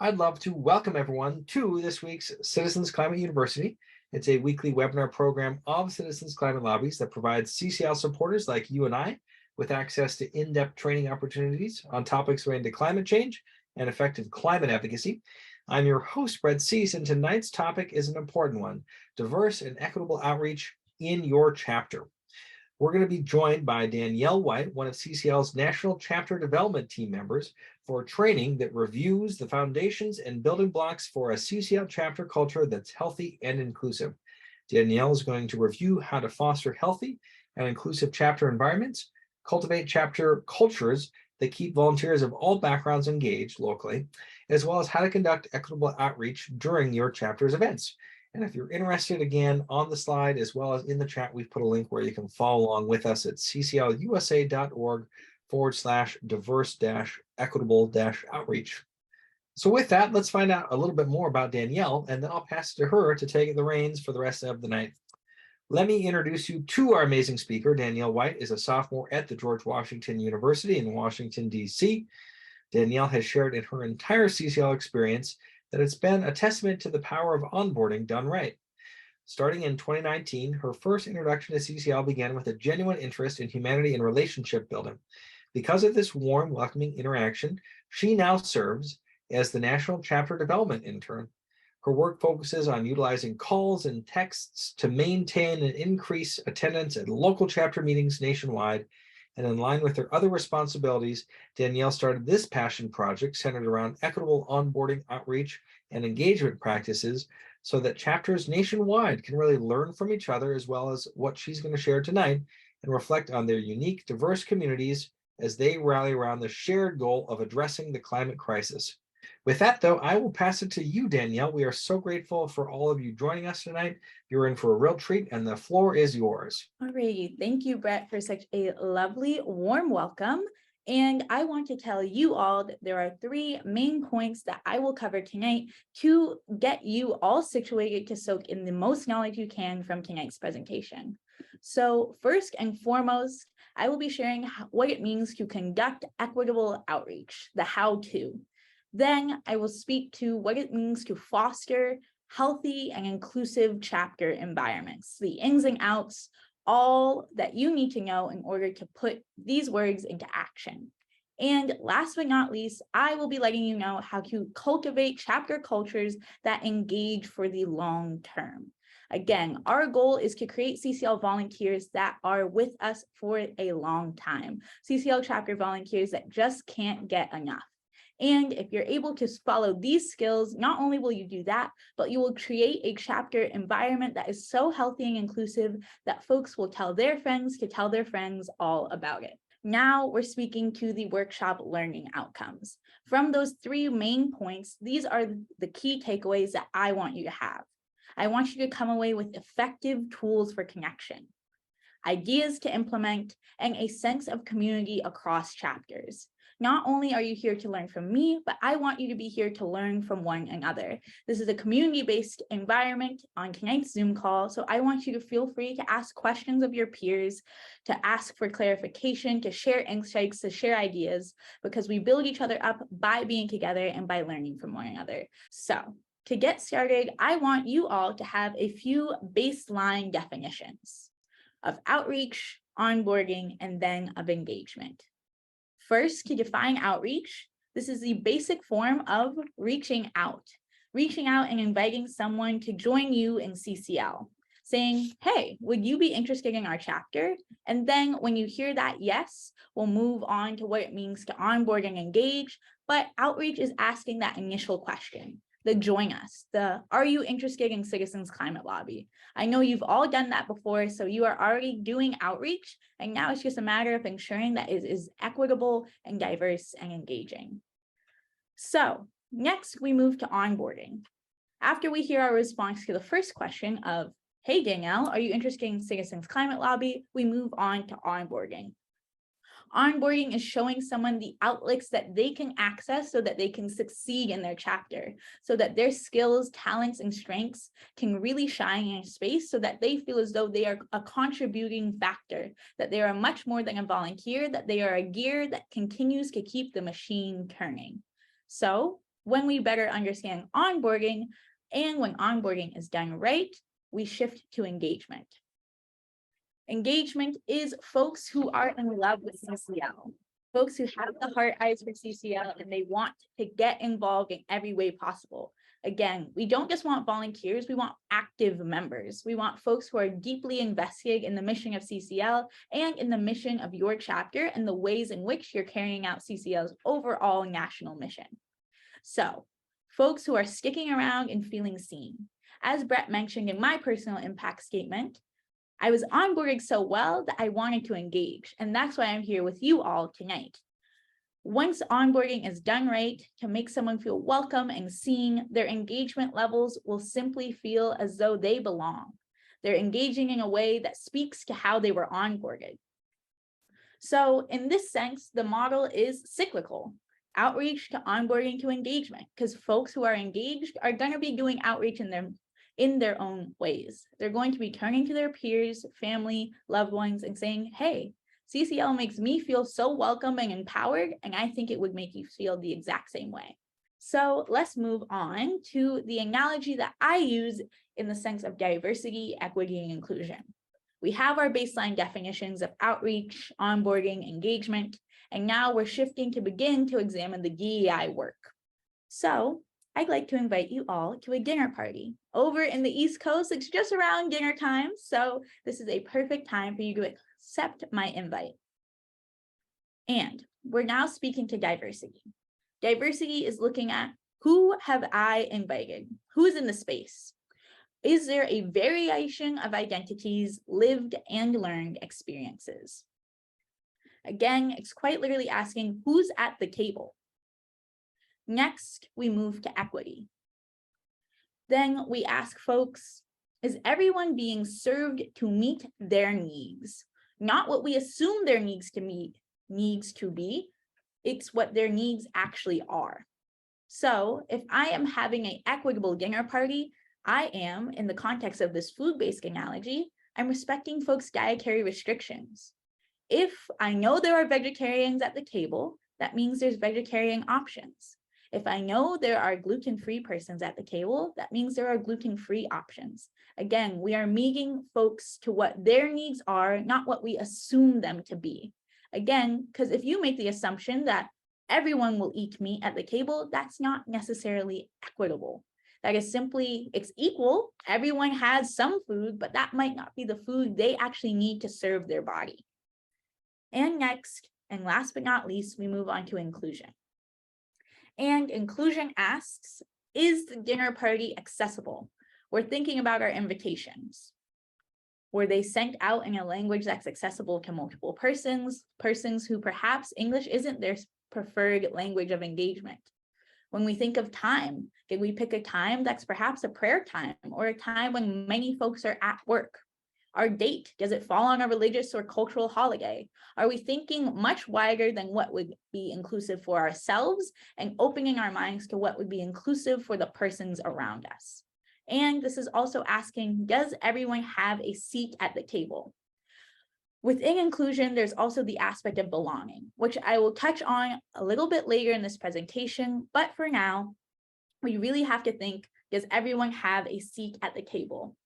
I'd love to welcome everyone to this week's Citizens Climate University. It's a weekly webinar program of Citizens Climate Lobbies that provides CCL supporters like you and I with access to in-depth training opportunities on topics related to climate change and effective climate advocacy. I'm your host, Brett Cease, and tonight's topic is an important one: diverse and equitable outreach in your chapter. We're going to be joined by Danielle Whyte, one of CCL's National Chapter Development Team members, for training that reviews the foundations and building blocks for a CCL chapter culture that's healthy and inclusive. Danielle is going to review how to foster healthy and inclusive chapter environments, cultivate chapter cultures that keep volunteers of all backgrounds engaged locally, as well as how to conduct equitable outreach during your chapter's events. And if you're interested, again, on the slide as well as in the chat, we've put a link where you can follow along with us at cclusa.org/diverse-equitable-outreach. So with that, let's find out a little bit more about Danielle, and then I'll pass it to her to take the reins for the rest of the night. Let me introduce you to our amazing speaker. Danielle Whyte is a sophomore at the George Washington University in Washington, D.C. Danielle has shared in her entire CCL experience that it's been a testament to the power of onboarding done right. Starting in 2019, her first introduction to CCL began with a genuine interest in humanity and relationship building. Because of this warm, welcoming interaction, she now serves as the National Chapter Development Intern. Her work focuses on utilizing calls and texts to maintain and increase attendance at local chapter meetings nationwide. And in line with her other responsibilities, Danielle started this passion project centered around equitable onboarding, outreach, and engagement practices so that chapters nationwide can really learn from each other, as well as what she's going to share tonight, and reflect on their unique, diverse communities as they rally around the shared goal of addressing the climate crisis. With that, though, I will pass it to you, Danielle. We are so grateful for all of you joining us tonight. You're in for a real treat, and the floor is yours. All right. Thank you, Brett, for such a lovely, warm welcome. And I want to tell you all that there are three main points that I will cover tonight to get you all situated to soak in the most knowledge you can from tonight's presentation. So first and foremost, I will be sharing what it means to conduct equitable outreach, the how-to. Then I will speak to what it means to foster healthy and inclusive chapter environments, the ins and outs, all that you need to know in order to put these words into action. And last but not least, I will be letting you know how to cultivate chapter cultures that engage for the long term. Again, our goal is to create CCL volunteers that are with us for a long time, CCL chapter volunteers that just can't get enough. And if you're able to follow these skills, not only will you do that, but you will create a chapter environment that is so healthy and inclusive that folks will tell their friends to tell their friends all about it. Now we're speaking to the workshop learning outcomes. From those three main points, these are the key takeaways that I want you to have. I want you to come away with effective tools for connection, ideas to implement, and a sense of community across chapters. Not only are you here to learn from me, but I want you to be here to learn from one another. This is a community-based environment on tonight's Zoom call, so I want you to feel free to ask questions of your peers, to ask for clarification, to share insights, to share ideas, because we build each other up by being together and by learning from one another. So to get started, I want you all to have a few baseline definitions of outreach, onboarding, and then of engagement. First, to define outreach, this is the basic form of reaching out and inviting someone to join you in CCL, saying, hey, would you be interested in our chapter? And then when you hear that yes, we'll move on to what it means to onboard and engage. But outreach is asking that initial question, the join us, the are you interested in Citizens Climate Lobby? I know you've all done that before, so you are already doing outreach, and now it's just a matter of ensuring that it is equitable and diverse and engaging. So next we move to onboarding. After we hear our response to the first question of, hey Danielle, are you interested in Citizens Climate Lobby? We move on to onboarding. Onboarding is showing someone the outlets that they can access so that they can succeed in their chapter, so that their skills, talents, and strengths can really shine in a space so that they feel as though they are a contributing factor, that they are much more than a volunteer, that they are a gear that continues to keep the machine turning. So When we better understand onboarding, and when onboarding is done right, we shift to engagement. Engagement is folks who are in love with CCL, folks who have the heart eyes for CCL and they want to get involved in every way possible. Again, we don't just want volunteers, we want active members. We want folks who are deeply invested in the mission of CCL and in the mission of your chapter and the ways in which you're carrying out CCL's overall national mission. So, folks who are sticking around and feeling seen. As Brett mentioned in my personal impact statement, I was onboarded so well that I wanted to engage, and that's why I'm here with you all tonight. Once onboarding is done right, to make someone feel welcome and seen, their engagement levels will simply feel as though they belong. They're engaging in a way that speaks to how they were onboarded. So in this sense, the model is cyclical. Outreach to onboarding to engagement, because folks who are engaged are going to be doing outreach in their own ways. They're going to be turning to their peers, family, loved ones, and saying, hey, CCL makes me feel so welcome and empowered, and I think it would make you feel the exact same way. So let's move on to the analogy that I use in the sense of diversity, equity, and inclusion. We have our baseline definitions of outreach, onboarding, engagement, and now we're shifting to begin to examine the DEI work. So I'd like to invite you all to a dinner party. Over in the East Coast, it's just around dinner time, so this is a perfect time for you to accept my invite. And we're now speaking to diversity. Diversity is looking at who have I invited? Who is in the space? Is there a variation of identities, lived and learned experiences? Again, it's quite literally asking who's at the table. Next, we move to equity. Then we ask folks, is everyone being served to meet their needs? Not what we assume their needs to be, it's what their needs actually are. So if I am having an equitable dinner party, I am, in the context of this food-based analogy, I'm respecting folks' dietary restrictions. If I know there are vegetarians at the table, that means there's vegetarian options. If I know there are gluten-free persons at the table, that means there are gluten-free options. Again, we are meeting folks to what their needs are, not what we assume them to be. Again, because if you make the assumption that everyone will eat meat at the table, that's not necessarily equitable. That is simply, it's equal. Everyone has some food, but that might not be the food they actually need to serve their body. And next, and last but not least, we move on to inclusion. And inclusion asks, is the dinner party accessible? We're thinking about our invitations. Were they sent out in a language that's accessible to multiple persons who perhaps English isn't their preferred language of engagement? When we think of time, did we pick a time that's perhaps a prayer time or a time when many folks are at work? Our date, does it fall on a religious or cultural holiday? Are we thinking much wider than what would be inclusive for ourselves and opening our minds to what would be inclusive for the persons around us? And this is also asking, does everyone have a seat at the table? Within inclusion, there's also the aspect of belonging, which I will touch on a little bit later in this presentation, but for now, we really have to think, does everyone have a seat at the table?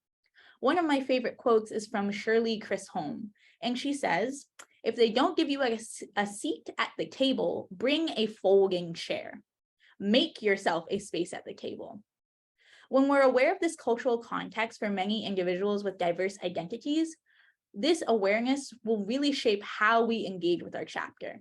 One of my favorite quotes is from Shirley Chisholm, and she says, if they don't give you a seat at the table, bring a folding chair. Make yourself a space at the table. When we're aware of this cultural context for many individuals with diverse identities, this awareness will really shape how we engage with our chapter.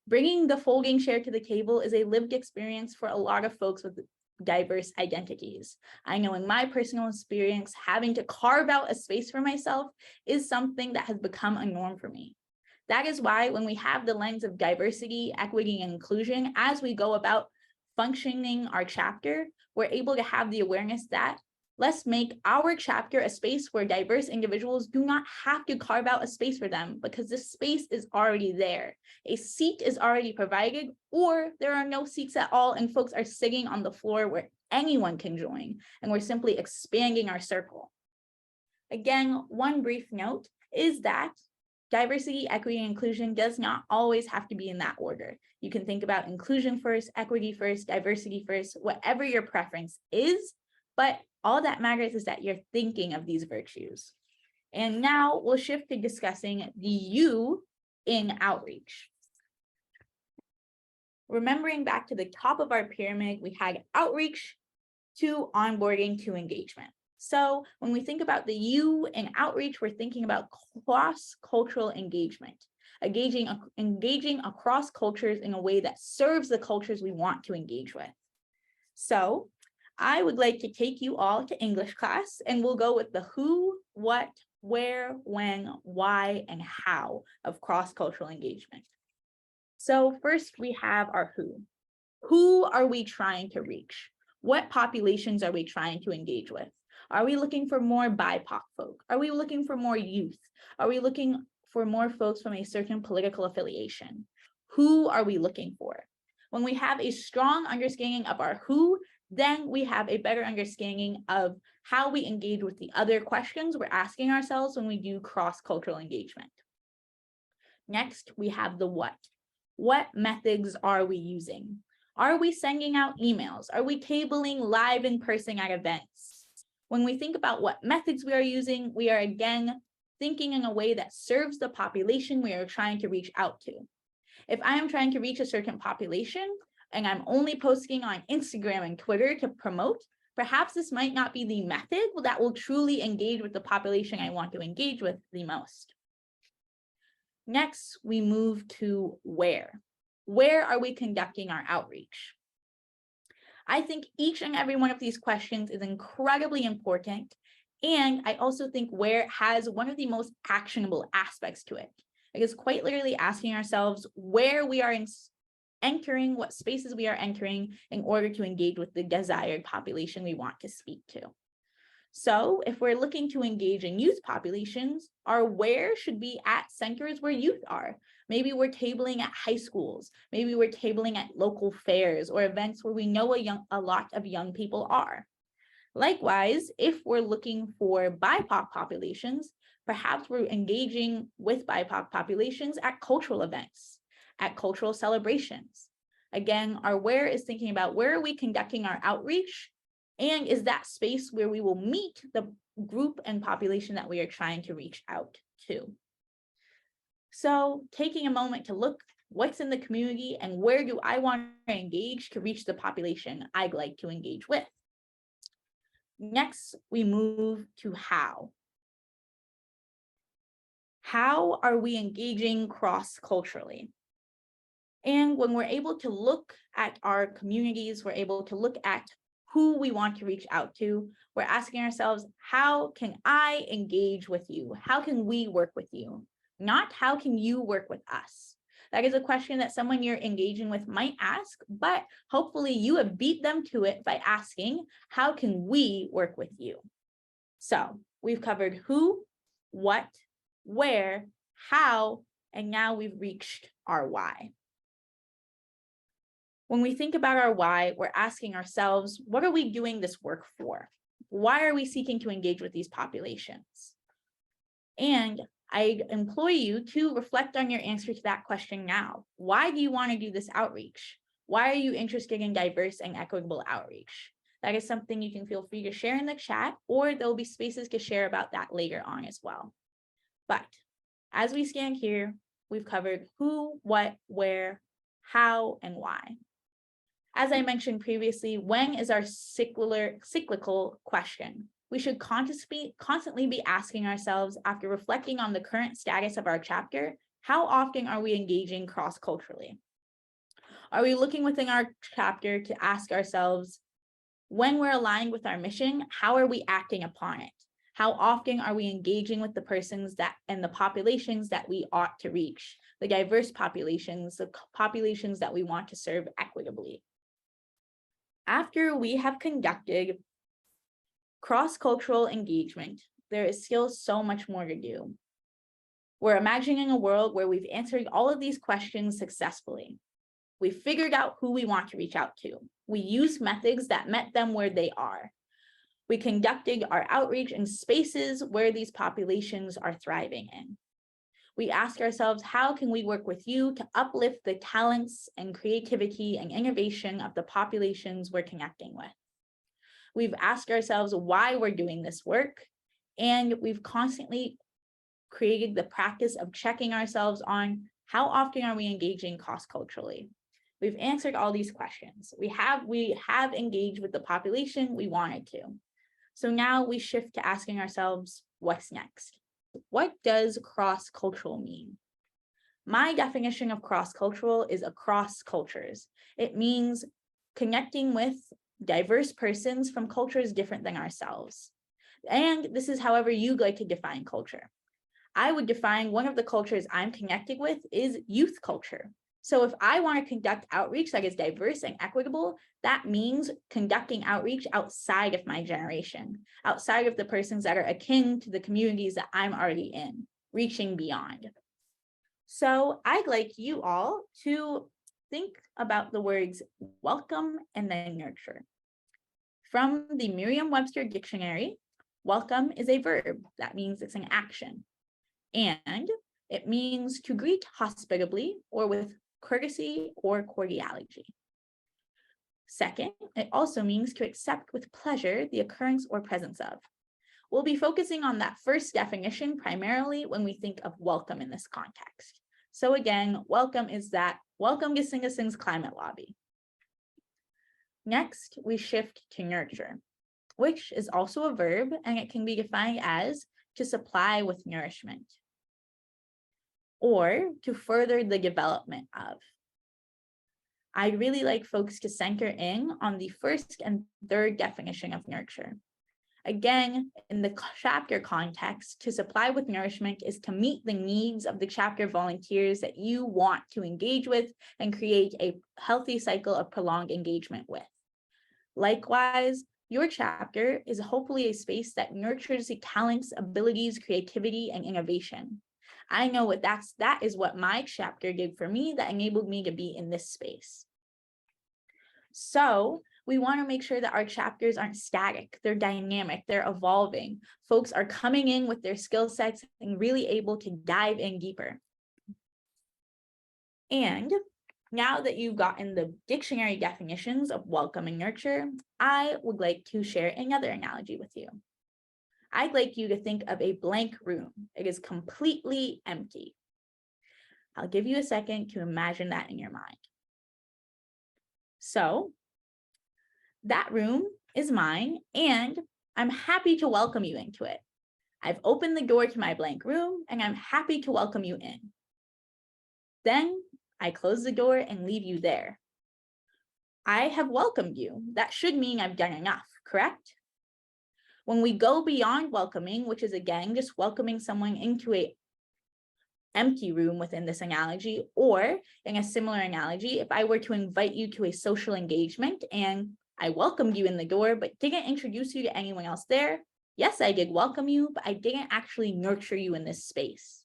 Bringing the folding chair to the table is a lived experience for a lot of folks with diverse identities. I know in my personal experience, having to carve out a space for myself is something that has become a norm for me. That is why when we have the lens of diversity, equity, and inclusion, as we go about functioning our chapter, we're able to have the awareness that let's make our chapter a space where diverse individuals do not have to carve out a space for them because the space is already there. A seat is already provided, or there are no seats at all and folks are sitting on the floor where anyone can join, and we're simply expanding our circle. Again, one brief note is that diversity, equity, and inclusion does not always have to be in that order. You can think about inclusion first, equity first, diversity first, whatever your preference is, but all that matters is that you're thinking of these virtues. And now we'll shift to discussing the U in outreach. Remembering back to the top of our pyramid, we had outreach to onboarding to engagement. So when we think about the U in outreach, we're thinking about cross-cultural engagement, engaging across cultures in a way that serves the cultures we want to engage with. So I would like to take you all to English class, and we'll go with the who, what, where, when, why, and how of cross-cultural engagement. So first we have our who. Who are we trying to reach? What populations are we trying to engage with? Are we looking for more BIPOC folk? Are we looking for more youth? Are we looking for more folks from a certain political affiliation? Who are we looking for? When we have a strong understanding of our who, then we have a better understanding of how we engage with the other questions we're asking ourselves when we do cross-cultural engagement. Next, we have the what. What methods are we using? Are we sending out emails? Are we tabling live in person at events? When we think about what methods we are using, we are again thinking in a way that serves the population we are trying to reach out to. If I am trying to reach a certain population and I'm only posting on Instagram and Twitter to promote, perhaps this might not be the method that will truly engage with the population I want to engage with the most. Next, we move to where. Where are we conducting our outreach? I think each and every one of these questions is incredibly important. And I also think where has one of the most actionable aspects to it. It is quite literally asking ourselves where we are entering, what spaces we are entering in order to engage with the desired population we want to speak to. So if we're looking to engage in youth populations, our where should be at centers where youth are. Maybe we're tabling at high schools. Maybe we're tabling at local fairs or events where we know a lot of young people are. Likewise, if we're looking for BIPOC populations, perhaps we're engaging with BIPOC populations at cultural events, at cultural celebrations. Again, our where is thinking about where are we conducting our outreach, and is that space where we will meet the group and population that we are trying to reach out to. So taking a moment to look what's in the community and where do I want to engage to reach the population I'd like to engage with. Next, we move to how. How are we engaging cross-culturally? And when we're able to look at our communities, we're able to look at who we want to reach out to, we're asking ourselves, how can I engage with you? How can we work with you? Not how can you work with us? That is a question that someone you're engaging with might ask, but hopefully you have beat them to it by asking, how can we work with you? So we've covered who, what, where, how, and now we've reached our why. When we think about our why, we're asking ourselves, what are we doing this work for? Why are we seeking to engage with these populations? And I implore you to reflect on your answer to that question now. Why do you want to do this outreach? Why are you interested in diverse and equitable outreach? That is something you can feel free to share in the chat, or there'll be spaces to share about that later on as well. But as we stand here, we've covered who, what, where, how, and why. As I mentioned previously, when is our cyclical question. We should constantly be asking ourselves, after reflecting on the current status of our chapter, how often are we engaging cross-culturally? Are we looking within our chapter to ask ourselves, when we're aligned with our mission, how are we acting upon it? How often are we engaging with the persons and the populations that we ought to reach, the diverse populations, the populations that we want to serve equitably? After we have conducted cross-cultural engagement, there is still so much more to do. We're imagining a world where we've answered all of these questions successfully. We figured out who we want to reach out to. We used methods that met them where they are. We conducted our outreach in spaces where these populations are thriving in. We ask ourselves, how can we work with you to uplift the talents and creativity and innovation of the populations we're connecting with? We've asked ourselves why we're doing this work, and we've constantly created the practice of checking ourselves on how often are we engaging cross-culturally. We've answered all these questions. We have engaged with the population we wanted to. So now we shift to asking ourselves, what's next? What does cross-cultural mean? My definition of cross-cultural is across cultures. It means connecting with diverse persons from cultures different than ourselves. And this is however you'd like to define culture. I would define one of the cultures I'm connected with is youth culture. So if I want to conduct outreach that is diverse and equitable, that means conducting outreach outside of my generation, outside of the persons that are akin to the communities that I'm already in, reaching beyond. So I'd like you all to think about the words welcome and then nurture. From the Merriam-Webster dictionary, welcome is a verb. That means it's an action. And it means to greet hospitably or with courtesy or cordiality. Second, it also means to accept with pleasure the occurrence or presence of. We'll be focusing on that first definition primarily when we think of welcome in this context. So again, welcome is that welcome to Sing-a-Sing's climate lobby. Next, we shift to nurture, which is also a verb, and it can be defined as to supply with nourishment or to further the development of. I'd really like folks to center in on the first and third definition of nurture. Again, in the chapter context, to supply with nourishment is to meet the needs of the chapter volunteers that you want to engage with and create a healthy cycle of prolonged engagement with. Likewise, your chapter is hopefully a space that nurtures the talents, abilities, creativity, and innovation. I know that is what my chapter did for me that enabled me to be in this space. So we want to make sure that our chapters aren't static, they're dynamic, they're evolving. Folks are coming in with their skill sets and really able to dive in deeper. And now that you've gotten the dictionary definitions of welcome and nurture, I would like to share another analogy with you. I'd like you to think of a blank room. It is completely empty. I'll give you a second to imagine that in your mind. So that room is mine, and I'm happy to welcome you into it. I've opened the door to my blank room, and I'm happy to welcome you in. Then I close the door and leave you there. I have welcomed you. That should mean I've done enough, correct? When we go beyond welcoming, which is again just welcoming someone into an empty room within this analogy, or in a similar analogy, if I were to invite you to a social engagement and I welcomed you in the door, but didn't introduce you to anyone else there, yes, I did welcome you, but I didn't actually nurture you in this space.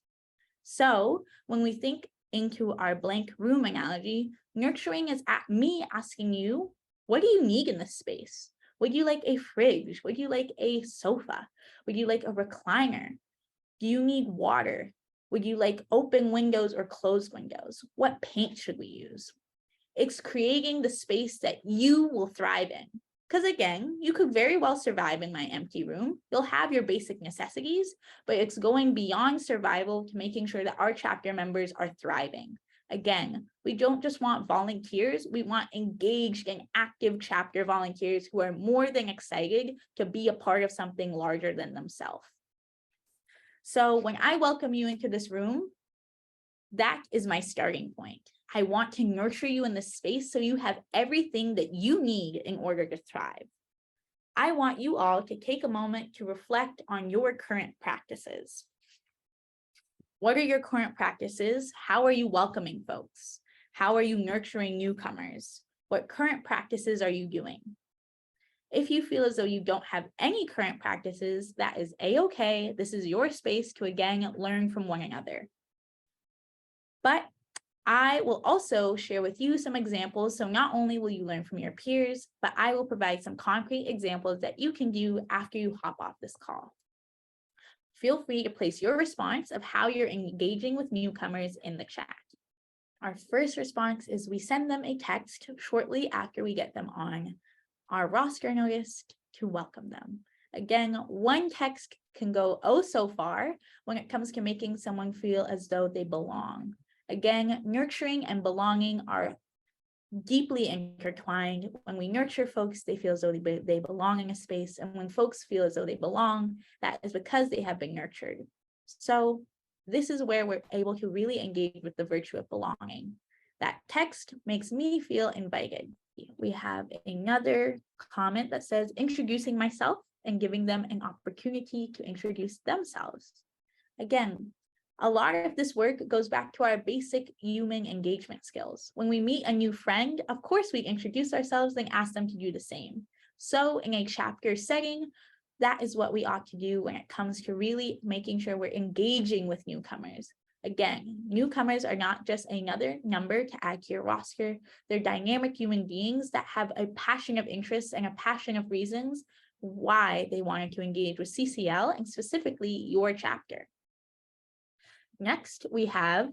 So when we think into our blank room analogy, nurturing is me asking you, what do you need in this space? Would you like a fridge? Would you like a sofa? Would you like a recliner? Do you need water? Would you like open windows or closed windows? What paint should we use? It's creating the space that you will thrive in. Because again, you could very well survive in my empty room. You'll have your basic necessities, but it's going beyond survival to making sure that our chapter members are thriving. Again, we don't just want volunteers, we want engaged and active chapter volunteers who are more than excited to be a part of something larger than themselves. So when I welcome you into this room, that is my starting point. I want to nurture you in this space so you have everything that you need in order to thrive. I want you all to take a moment to reflect on your current practices. What are your current practices? How are you welcoming folks? How are you nurturing newcomers? What current practices are you doing? If you feel as though you don't have any current practices, that is a-okay. This is your space to again learn from one another. But I will also share with you some examples. So not only will you learn from your peers, but I will provide some concrete examples that you can do after you hop off this call. feel free to place your response of how you're engaging with newcomers in the chat. Our first response is we send them a text shortly after we get them on our roster notice to welcome them. Again, one text can go oh so far when it comes to making someone feel as though they belong. Again, nurturing and belonging are deeply intertwined. When we nurture folks, they feel as though they belong in a space. And when folks feel as though they belong, that is because they have been nurtured. So this is where we're able to really engage with the virtue of belonging. That text makes me feel invited. We have another comment that says, introducing myself and giving them an opportunity to introduce themselves. Again, a lot of this work goes back to our basic human engagement skills. When we meet a new friend, of course, we introduce ourselves and ask them to do the same. So in a chapter setting, that is what we ought to do when it comes to really making sure we're engaging with newcomers. Again, newcomers are not just another number to add to your roster. They're dynamic human beings that have a passion of interests and a passion of reasons why they wanted to engage with CCL and specifically your chapter. Next, we have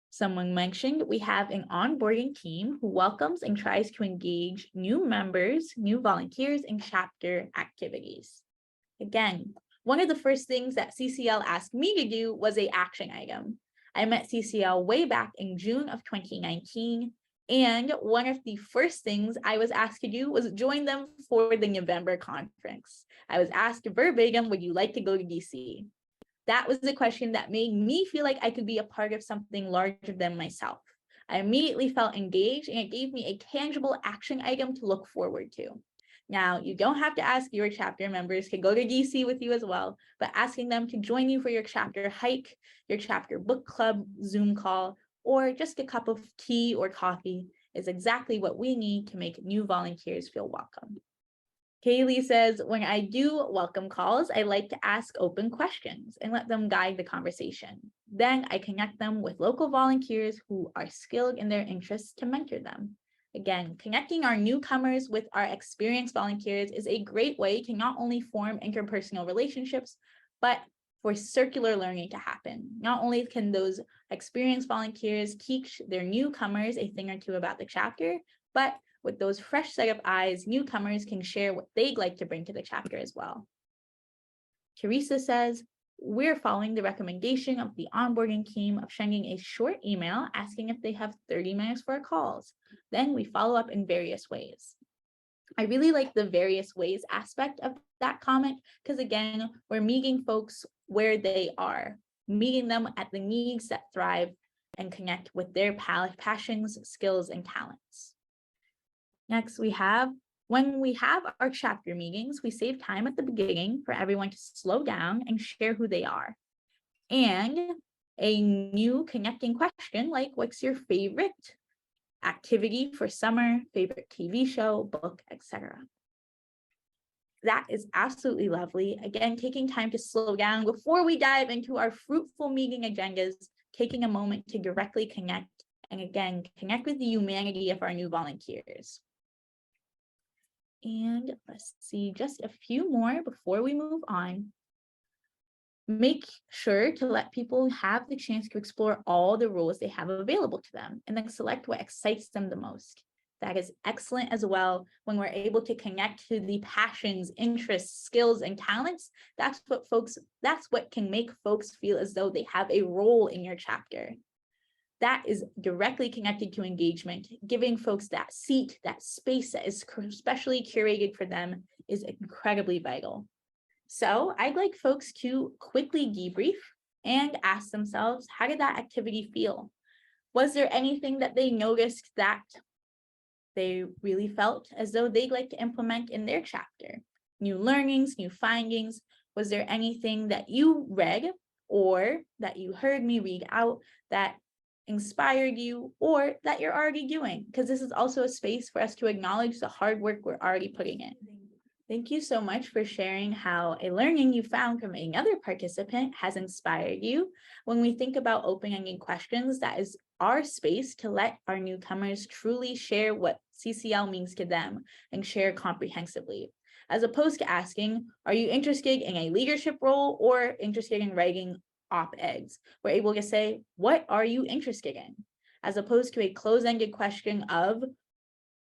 someone mentioned, we have an onboarding team who welcomes and tries to engage new members, new volunteers in chapter activities. Again, one of the first things that CCL asked me to do was an action item. I met CCL way back in June of 2019, and one of the first things I was asked to do was join them for the November conference. I was asked verbatim, would you like to go to DC? That was the question that made me feel like I could be a part of something larger than myself. I immediately felt engaged, and it gave me a tangible action item to look forward to. Now, you don't have to ask your chapter members to go to DC with you as well, but asking them to join you for your chapter hike, your chapter book club Zoom call, or just a cup of tea or coffee is exactly what we need to make new volunteers feel welcome. Kaylee says, when I do welcome calls, I like to ask open questions and let them guide the conversation. Then I connect them with local volunteers who are skilled in their interests to mentor them. Again, connecting our newcomers with our experienced volunteers is a great way to not only form interpersonal relationships, but for circular learning to happen. Not only can those experienced volunteers teach their newcomers a thing or two about the chapter, but with those fresh set of eyes, newcomers can share what they'd like to bring to the chapter as well. Teresa says, we're following the recommendation of the onboarding team of sending a short email asking if they have 30 minutes for our calls. Then we follow up in various ways. I really like the various ways aspect of that comment because, again, we're meeting folks where they are, meeting them at the needs that thrive and connect with their passions, skills, and talents. Next, we have, when we have our chapter meetings, we save time at the beginning for everyone to slow down and share who they are. And a new connecting question like, what's your favorite activity for summer, favorite TV show, book, etc. That is absolutely lovely. Again, taking time to slow down before we dive into our fruitful meeting agendas, taking a moment to directly connect, and again, connect with the humanity of our new volunteers. And let's see, just a few more before we move on. Make sure to let people have the chance to explore all the roles they have available to them and then select what excites them the most. That is excellent as well. When we're able to connect to the passions, interests, skills, and talents, that's what can make folks feel as though they have a role in your chapter. That is directly connected to engagement. Giving folks that seat, that space that is especially curated for them is incredibly vital. So I'd like folks to quickly debrief and ask themselves, how did that activity feel? Was there anything that they noticed that they really felt as though they'd like to implement in their chapter? New learnings, new findings? Was there anything that you read or that you heard me read out that inspired you or that you're already doing? Because this is also a space for us to acknowledge the hard work we're already putting in. Thank you so much for sharing how a learning you found from another participant has inspired you. When we think about open-ended questions, that is our space to let our newcomers truly share what CCL means to them and share comprehensively. as opposed to asking, are you interested in a leadership role or interested in writing op-eds? We're able to say, what are you interested in? As opposed to a closed-ended question of,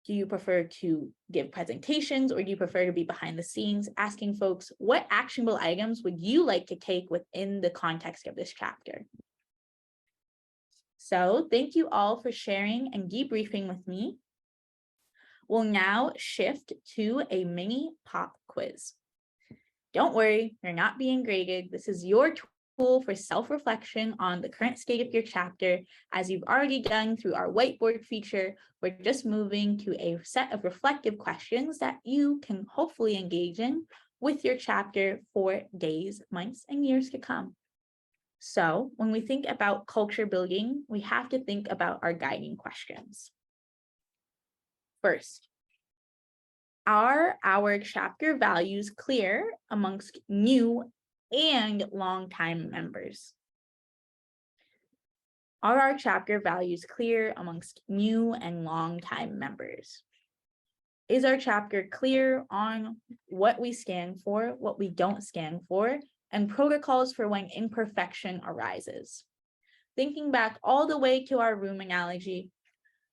do you prefer to give presentations or do you prefer to be behind the scenes? Asking folks, what actionable items would you like to take within the context of this chapter? So thank you all for sharing and debriefing with me. We'll now shift to a mini pop quiz. Don't worry, you're not being graded. This is your tool for self-reflection on the current state of your chapter. As you've already done through our whiteboard feature, we're just moving to a set of reflective questions that you can hopefully engage in with your chapter for days, months, and years to come. So when we think about culture building, we have to think about our guiding questions. First, are our chapter values clear amongst new and longtime members? Are our chapter values clear amongst new and longtime members? Is our chapter clear on what we stand for, what we don't stand for, and protocols for when imperfection arises? Thinking back all the way to our room analogy,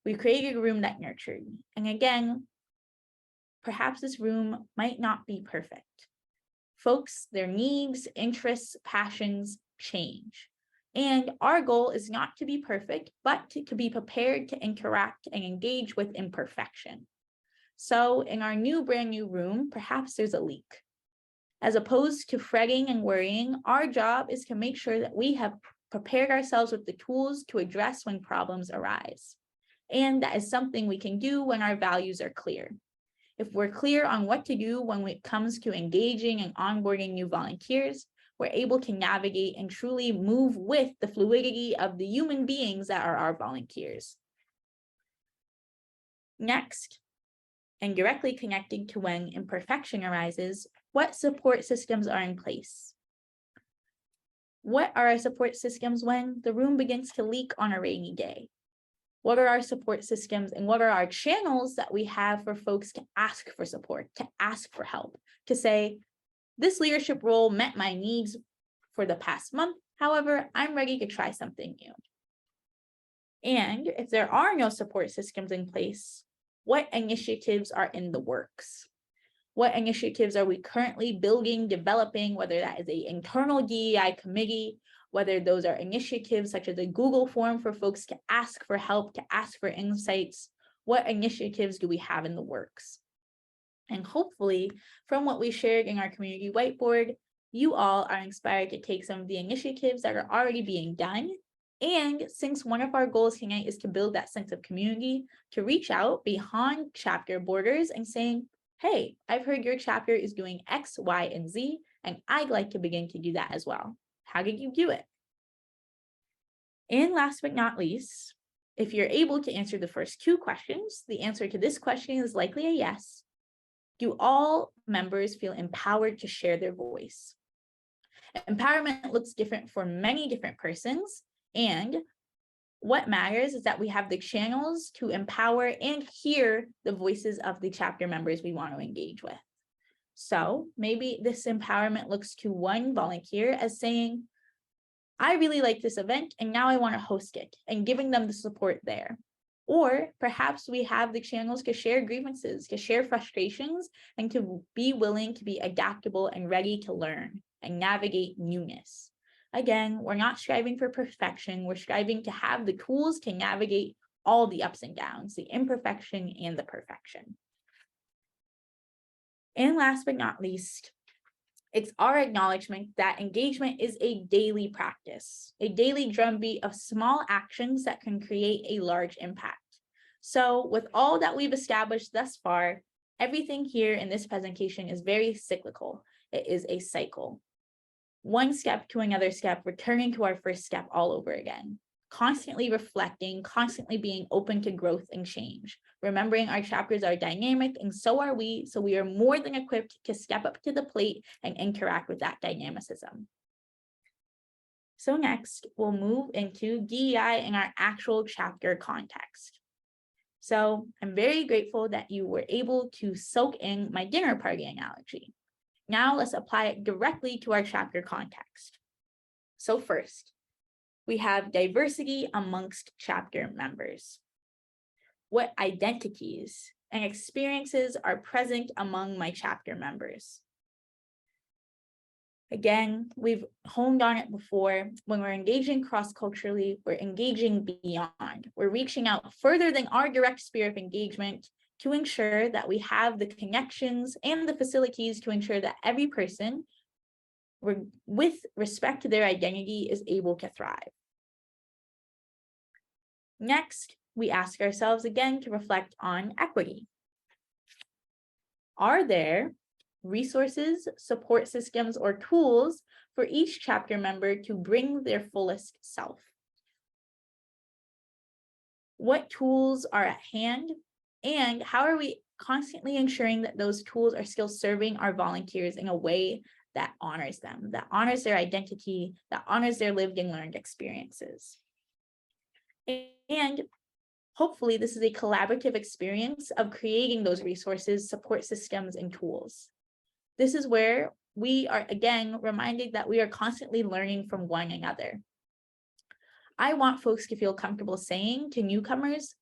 we created a room that nurtured. And again, perhaps this room might not be perfect. Folks, their needs, interests, passions change. And our goal is not to be perfect, but to be prepared to interact and engage with imperfection. So in our brand new room, perhaps there's a leak. As opposed to fretting and worrying, our job is to make sure that we have prepared ourselves with the tools to address when problems arise. And that is something we can do when our values are clear. If we're clear on what to do when it comes to engaging and onboarding new volunteers, we're able to navigate and truly move with the fluidity of the human beings that are our volunteers. Next, and directly connecting to when imperfection arises, what support systems are in place? What are our support systems when the room begins to leak on a rainy day? What are our support systems and what are our channels that we have for folks to ask for support, to ask for help, to say, this leadership role met my needs for the past month. However, I'm ready to try something new. And if there are no support systems in place, what initiatives are in the works? What initiatives are we currently building, developing, whether that is an internal DEI committee, whether those are initiatives such as a Google form for folks to ask for help, to ask for insights. What initiatives do we have in the works? And hopefully, from what we shared in our community whiteboard, you all are inspired to take some of the initiatives that are already being done. And since one of our goals tonight is to build that sense of community, to reach out beyond chapter borders and saying, hey, I've heard your chapter is doing X, Y, and Z, and I'd like to begin to do that as well. How did you do it? And last but not least, if you're able to answer the first two questions, the answer to this question is likely a yes. Do all members feel empowered to share their voice? Empowerment looks different for many different persons, and what matters is that we have the channels to empower and hear the voices of the chapter members we want to engage with. So maybe this empowerment looks to one volunteer as saying, I really like this event and now I want to host it, and giving them the support there. Or perhaps we have the channels to share grievances, to share frustrations, and to be willing to be adaptable and ready to learn and navigate newness. Again, we're not striving for perfection. We're striving to have the tools to navigate all the ups and downs, the imperfection and the perfection. And last but not least, it's our acknowledgement that engagement is a daily practice, a daily drumbeat of small actions that can create a large impact. So with all that we've established thus far, everything here in this presentation is very cyclical. It is a cycle. One step to another step, returning to our first step all over again. Constantly reflecting, constantly being open to growth and change. Remembering our chapters are dynamic and so are we, so we are more than equipped to step up to the plate and interact with that dynamicism. So next, we'll move into DEI in our actual chapter context. So I'm very grateful that you were able to soak in my dinner party analogy. Now let's apply it directly to our chapter context. So first, we have diversity amongst chapter members. What identities and experiences are present among my chapter members? Again, we've honed on it before. When we're engaging cross-culturally, we're engaging beyond. We're reaching out further than our direct sphere of engagement to ensure that we have the connections and the facilities to ensure that every person, with respect to their identity, is able to thrive. Next, we ask ourselves again to reflect on equity. Are there resources, support systems, or tools for each chapter member to bring their fullest self? What tools are at hand, and how are we constantly ensuring that those tools are still serving our volunteers in a way that honors them, that honors their identity, that honors their lived and learned experiences? And hopefully this is a collaborative experience of creating those resources, support systems, and tools. This is where we are, again, reminded that we are constantly learning from one another. I want folks to feel comfortable saying to newcomers,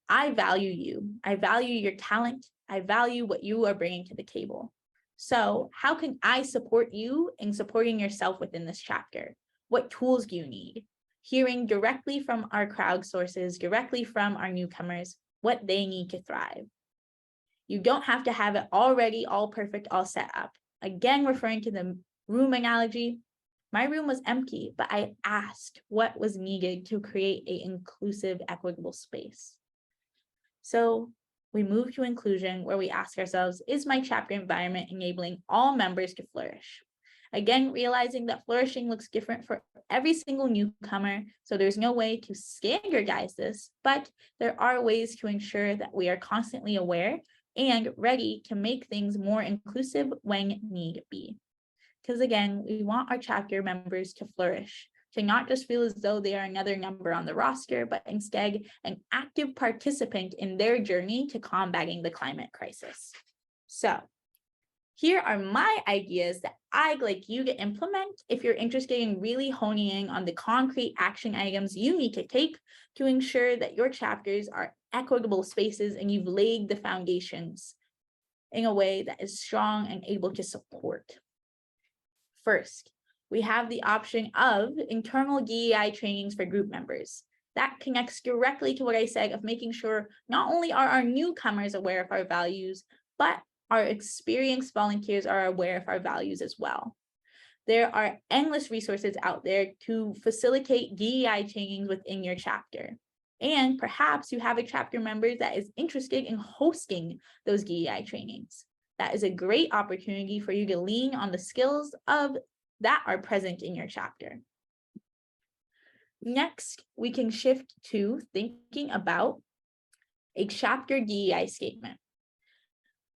I value you. I value your talent. I value what you are bringing to the table. So how can I support you in supporting yourself within this chapter? What tools do you need? Hearing directly from our crowd sources, directly from our newcomers, what they need to thrive. You don't have to have it already, all perfect, all set up. Again, referring to the room analogy, my room was empty, but I asked what was needed to create an inclusive, equitable space. So we move to inclusion, where we ask ourselves, is my chapter environment enabling all members to flourish? Again, realizing that flourishing looks different for every single newcomer, so there's no way to standardize this, but there are ways to ensure that we are constantly aware and ready to make things more inclusive when need be. Because again, we want our chapter members to flourish, to not just feel as though they are another number on the roster, but instead an active participant in their journey to combating the climate crisis. So here are my ideas that I'd like you to implement if you're interested in really honing in on the concrete action items you need to take to ensure that your chapters are equitable spaces and you've laid the foundations in a way that is strong and able to support. First, we have the option of internal DEI trainings for group members. That connects directly to what I said of making sure not only are our newcomers aware of our values, but our experienced volunteers are aware of our values as well. There are endless resources out there to facilitate DEI trainings within your chapter. And perhaps you have a chapter member that is interested in hosting those DEI trainings. That is a great opportunity for you to lean on the skills that are present in your chapter. Next, we can shift to thinking about a chapter DEI statement.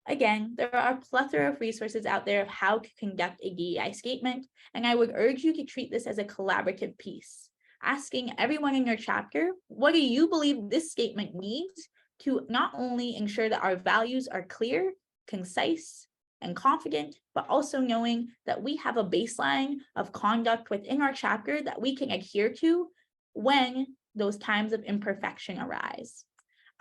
Again, there are a plethora of resources out there of how to conduct a DEI statement, and I would urge you to treat this as a collaborative piece, asking everyone in your chapter, what do you believe this statement needs to not only ensure that our values are clear, concise, and confident, but also knowing that we have a baseline of conduct within our chapter that we can adhere to when those times of imperfection arise.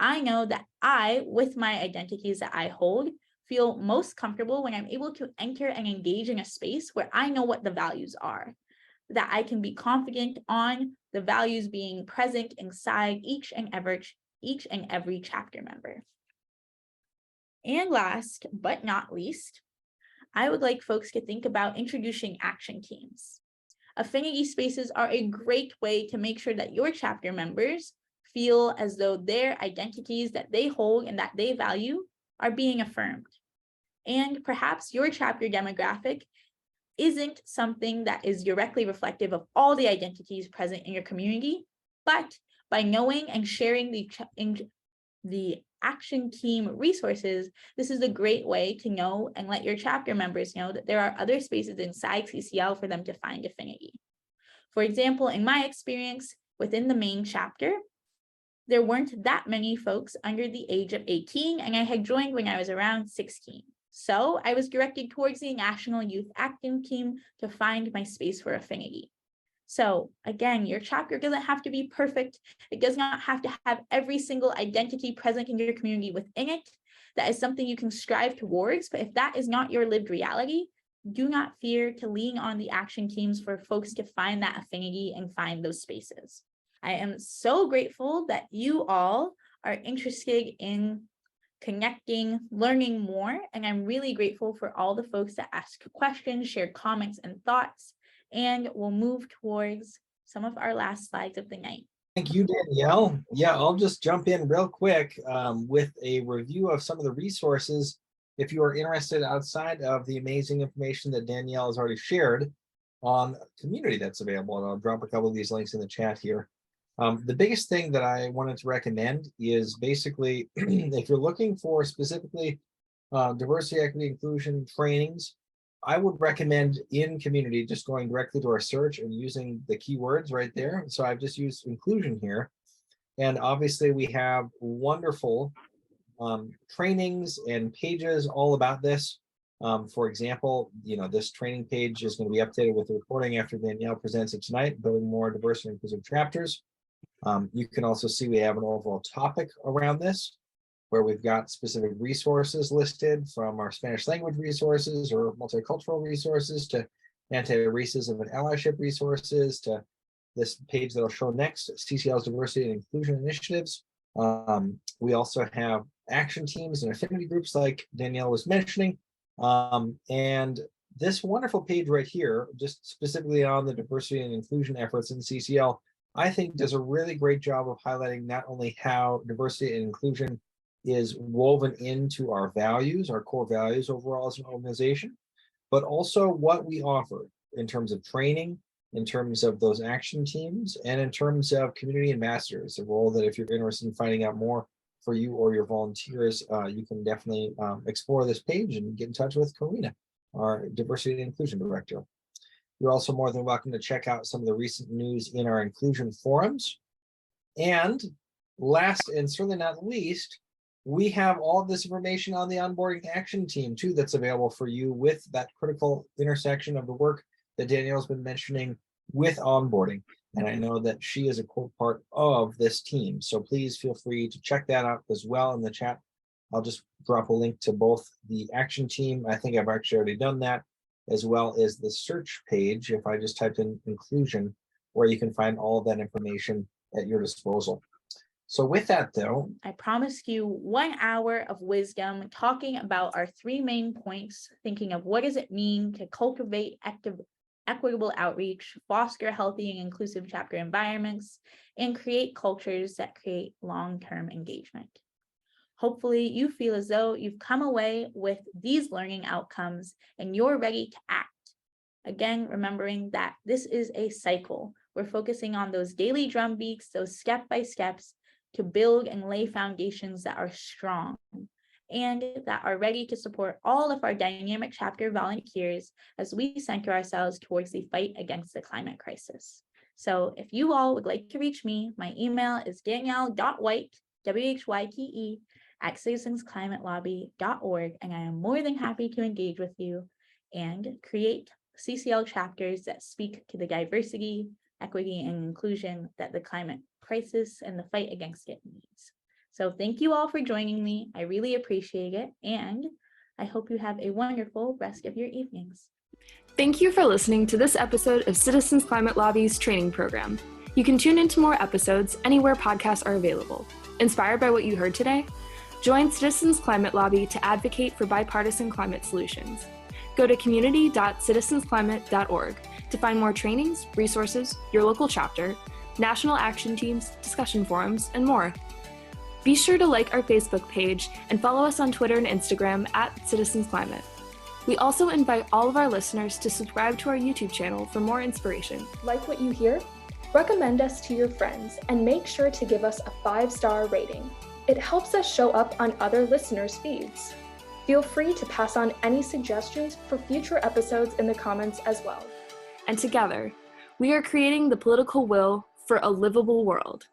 I know that I, with my identities that I hold, feel most comfortable when I'm able to enter and engage in a space where I know what the values are, that I can be confident on the values being present inside each and every chapter member. And last but not least, I would like folks to think about introducing action teams. Affinity spaces are a great way to make sure that your chapter members feel as though their identities that they hold and that they value are being affirmed. And perhaps your chapter demographic isn't something that is directly reflective of all the identities present in your community, but by knowing and sharing the action team resources, this is a great way to know and let your chapter members know that there are other spaces inside CCL for them to find affinity. For example, in my experience within the main chapter, there weren't that many folks under the age of 18, and I had joined when I was around 16. So I was directed towards the National Youth Acting Team to find my space for affinity. So again, your chapter doesn't have to be perfect. It does not have to have every single identity present in your community within it. That is something you can strive towards, but if that is not your lived reality, do not fear to lean on the action teams for folks to find that affinity and find those spaces. I am so grateful that you all are interested in connecting, learning more, and I'm really grateful for all the folks that ask questions, share comments and thoughts, and we'll move towards some of our last slides of the night. Thank you, Danielle. Yeah, I'll just jump in real quick with a review of some of the resources. If you are interested outside of the amazing information that Danielle has already shared on community that's available, and I'll drop a couple of these links in the chat here. The biggest thing that I wanted to recommend is basically, if you're looking for specifically diversity, equity, inclusion trainings, I would recommend in community just going directly to our search and using the keywords right there. So I've just used inclusion here. And obviously we have wonderful trainings and pages all about this. For example, this training page is going to be updated with the recording after Danielle presents it tonight, building more diverse and inclusive chapters. You can also see we have an overall topic around this, where we've got specific resources listed, from our Spanish language resources or multicultural resources to anti-racism and allyship resources to this page that I'll show next, CCL's diversity and inclusion initiatives. We also have action teams and affinity groups like Danielle was mentioning. And this wonderful page right here, just specifically on the diversity and inclusion efforts in CCL, I think does a really great job of highlighting not only how diversity and inclusion is woven into our values, our core values overall as an organization, but also what we offer in terms of training, in terms of those action teams, and in terms of community ambassadors, a role that if you're interested in finding out more for you or your volunteers, you can definitely explore this page and get in touch with Karina, our diversity and inclusion director. You're also more than welcome to check out some of the recent news in our inclusion forums. And last and certainly not least, we have all of this information on the onboarding action team too that's available for you with that critical intersection of the work that Danielle's been mentioning with onboarding. And I know that she is a core part of this team. So please feel free to check that out as well in the chat. I'll just drop a link to both the action team. I think I've actually already done that, as well as the search page. If I just typed in inclusion, where you can find all of that information at your disposal. So with that though, I promised you 1 hour of wisdom talking about our 3 main points, thinking of what does it mean to cultivate equitable outreach, foster healthy and inclusive chapter environments, and create cultures that create long-term engagement. Hopefully you feel as though you've come away with these learning outcomes and you're ready to act. Again, remembering that this is a cycle. We're focusing on those daily drumbeats, those step-by-steps to build and lay foundations that are strong and that are ready to support all of our dynamic chapter volunteers as we center ourselves towards the fight against the climate crisis. So if you all would like to reach me, my email is danielle.whyte, WHYTE, @citizensclimatelobby.org, and I am more than happy to engage with you and create CCL chapters that speak to the diversity, equity, and inclusion that the climate crisis and the fight against it needs. So thank you all for joining me. I really appreciate it, and I hope you have a wonderful rest of your evenings. Thank you for listening to this episode of Citizens Climate Lobby's training program. You can tune into more episodes anywhere podcasts are available. Inspired by what you heard today? Join Citizens Climate Lobby to advocate for bipartisan climate solutions. Go to community.citizensclimate.org to find more trainings, resources, your local chapter, national action teams, discussion forums, and more. Be sure to like our Facebook page and follow us on Twitter and Instagram @CitizensClimate. We also invite all of our listeners to subscribe to our YouTube channel for more inspiration. Like what you hear? Recommend us to your friends and make sure to give us a 5-star rating. It helps us show up on other listeners' feeds. Feel free to pass on any suggestions for future episodes in the comments as well. And together, we are creating the political will for a livable world.